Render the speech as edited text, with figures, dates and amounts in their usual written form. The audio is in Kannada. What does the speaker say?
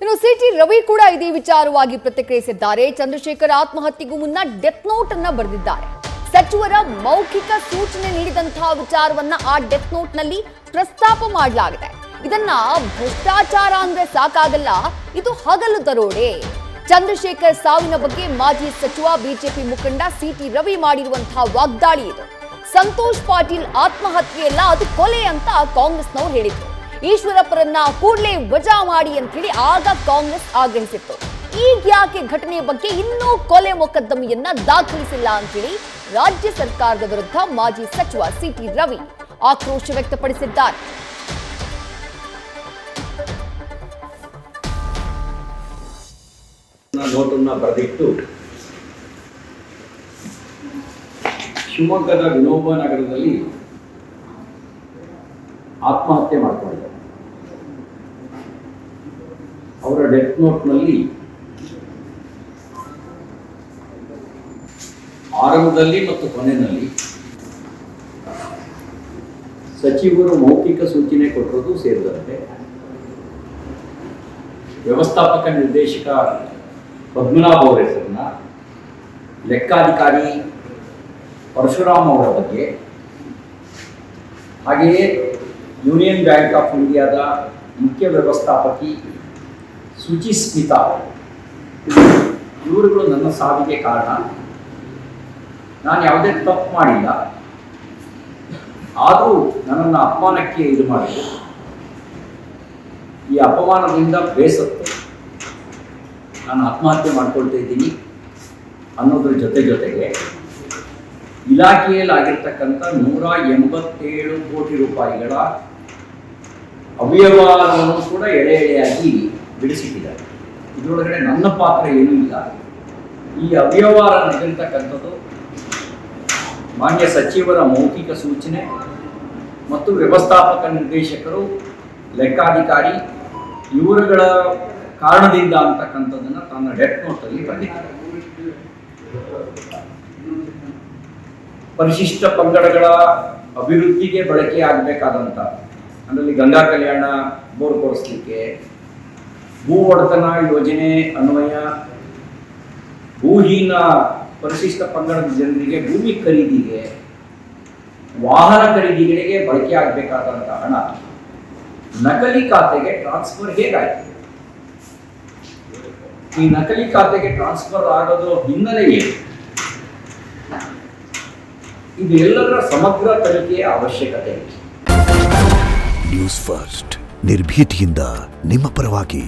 ಇನ್ನು ಸಿಟಿ ರವಿ ಕೂಡ ಇದೇ ವಿಚಾರವಾಗಿ ಪ್ರತಿಕ್ರಿಯಿಸಿದ್ದಾರೆ. ಚಂದ್ರಶೇಖರ್ ಆತ್ಮಹತ್ಯೆಗೂ ಮುನ್ನ ಡೆತ್ ನೋಟ್ ಅನ್ನ ಬರೆದಿದ್ದಾರೆ. ಸಚಿವರ ಮೌಖಿಕ ಸೂಚನೆ ನೀಡಿದಂತಹ ವಿಚಾರವನ್ನ ಆ ಡೆತ್ ನೋಟ್ ನಲ್ಲಿ ಪ್ರಸ್ತಾಪ ಮಾಡಲಾಗಿದೆ. ಇದನ್ನ ಭ್ರಷ್ಟಾಚಾರ ಅಂದ್ರೆ ಸಾಕಾಗಲ್ಲ, ಇದು ಹಗಲು ದರೋಡೆ. ಚಂದ್ರಶೇಖರ್ ಸಾವಿನ ಬಗ್ಗೆ ಮಾಜಿ ಸಚಿವ ಬಿಜೆಪಿ ಮುಖಂಡ ಸಿಟಿ ರವಿ ಮಾಡಿರುವಂತಹ ವಾಗ್ದಾಳಿ ಇದು. ಸಂತೋಷ್ ಪಾಟೀಲ್ ಆತ್ಮಹತ್ಯೆಯಲ್ಲ, ಅದು ಕೊಲೆ ಅಂತ ಕಾಂಗ್ರೆಸ್ನವರು ಹೇಳಿದ್ರು. ಈಶ್ವರಪ್ಪರನ್ನ ಕೂಡಲೇ ವಜಾ ಮಾಡಿ ಅಂತ ಹೇಳಿ ಆಗ ಕಾಂಗ್ರೆಸ್ ಆಗ್ರಹಿಸಿತ್ತು. ಈಗ ಯಾಕೆ ಘಟನೆಯ ಬಗ್ಗೆ ಇನ್ನೂ ಕೊಲೆ ಮೊಕದ್ದಮೆಯನ್ನ ದಾಖಲಿಸಿಲ್ಲ ಅಂತೇಳಿ ರಾಜ್ಯ ಸರ್ಕಾರದ ವಿರುದ್ಧ ಮಾಜಿ ಸಚಿವ ಸಿಟಿ ರವಿ ಆಕ್ರೋಶ ವ್ಯಕ್ತಪಡಿಸಿದ್ದಾರೆ. ನೋಟನ್ನ ಬರೆದಿಟ್ಟು ಶಿವಮೊಗ್ಗದ ವಿನೋಬ ನಗರದಲ್ಲಿ ಆತ್ಮಹತ್ಯೆ ಮಾಡಿಕೊಂಡಿದ್ದಾರೆ. ಅವರ ಡೆತ್ ನೋಟ್ನಲ್ಲಿ ಆರಂಭದಲ್ಲಿ ಮತ್ತು ಕೊನೆಯಲ್ಲಿ ಸಚಿವರು ಮೌಖಿಕ ಸೂಚನೆ ಕೊಟ್ಟಿರೋದು ಸೇರಿದಂತೆ ವ್ಯವಸ್ಥಾಪಕ ನಿರ್ದೇಶಕ ಪದ್ಮನಾಭ ಅವರ ಹೆಸರನ್ನ, ಲೆಕ್ಕಾಧಿಕಾರಿ ಪರಶುರಾಮ್ ಅವರ ಬಗ್ಗೆ, ಹಾಗೆಯೇ ಯೂನಿಯನ್ ಬ್ಯಾಂಕ್ ಆಫ್ ಇಂಡಿಯಾದ ಮುಖ್ಯ ವ್ಯವಸ್ಥಾಪಕಿ ಸುಚಿಸ್ಮಿತಾ, ಇವರುಗಳು ನನ್ನ ಸಾವಿಗೆ ಕಾರಣ. ನಾನು ಯಾವುದೇ ತಪ್ಪು ಮಾಡಿಲ್ಲ, ಆದರೂ ನನ್ನನ್ನು ಅಪಮಾನಕ್ಕೆ ಇದು ಮಾಡಿದೆ. ಈ ಅಪಮಾನದಿಂದ ಬೇಸತ್ತು ನಾನು ಆತ್ಮಹತ್ಯೆ ಮಾಡ್ಕೊಳ್ತಾ ಇದ್ದೀನಿ ಅನ್ನೋದ್ರ ಜೊತೆಗೆ ಇಲಾಖೆಯಲ್ಲಿ ಆಗಿರ್ತಕ್ಕಂಥ 187 ಕೋಟಿ ರೂಪಾಯಿಗಳ ಅವ್ಯವಹಾರವನ್ನು ಕೂಡ ಎಳೆಯಾಗಿ ಬಿಡಿಸಿಟ್ಟಿದ್ದಾರೆ. ಇದರೊಳಗಡೆ ನನ್ನ ಪಾತ್ರ ಏನೂ ಇಲ್ಲ. ಈ ಅವ್ಯವಹಾರ ನಡೆದಿರ್ತಕ್ಕಂಥದ್ದು ಮಾನ್ಯ ಸಚಿವರ ಮೌಖಿಕ ಸೂಚನೆ ಮತ್ತು ವ್ಯವಸ್ಥಾಪಕ ನಿರ್ದೇಶಕರು, ಲೆಕ್ಕಾಧಿಕಾರಿ ಇವರುಗಳ ಕಾರಣದಿಂದ ಅಂತಕ್ಕಂಥದ್ದನ್ನು ತನ್ನ ಡೆತ್ ನೋಟಲ್ಲಿ ಬರೆದಿದ್ದಾರೆ. ಪರಿಶಿಷ್ಟ ಪಂಗಡಗಳ ಅಭಿವೃದ್ಧಿಗೆ ಬಳಕೆ ಆಗಬೇಕಾದಂಥ, ಅದರಲ್ಲಿ ಗಂಗಾ ಕಲ್ಯಾಣ ಬೋರ್ ಕೊಡಿಸ್ಲಿಕ್ಕೆ, ಭೂ ಒಡೆತನ ಯೋಜನೆ ಅನ್ವಯ ಭೂಹೀನ ಪರಿಶಿಷ್ಟ ಪಂಗಡದ ಜನರಿಗೆ ಭೂಮಿ ಖರೀದಿಗೆ, ವಾಹನ ಖರೀದಿಗಳಿಗೆ ಬಳಕೆ ಆಗಬೇಕಾದಂಥ ಹಣ ನಕಲಿ ಖಾತೆಗೆ ಟ್ರಾನ್ಸ್ಫರ್ ಹೇಗಾಯಿತು? ಈ ನಕಲಿ ಖಾತೆಗೆ ಟ್ರಾನ್ಸ್ಫರ್ ಆಗೋದು ಹಿನ್ನೆಲೆ ಏನು? ಇದು ಎಲ್ಲದರ ಸಮಗ್ರ ತನಿಖೆಯ ಅವಶ್ಯಕತೆ ಇದೆ. ನ್ಯೂಸ್ ಫಸ್ಟ್ ನಿರ್ಭೀತಿಯಿಂದ ನಿಮ್ಮ ಪರವಾಗಿ.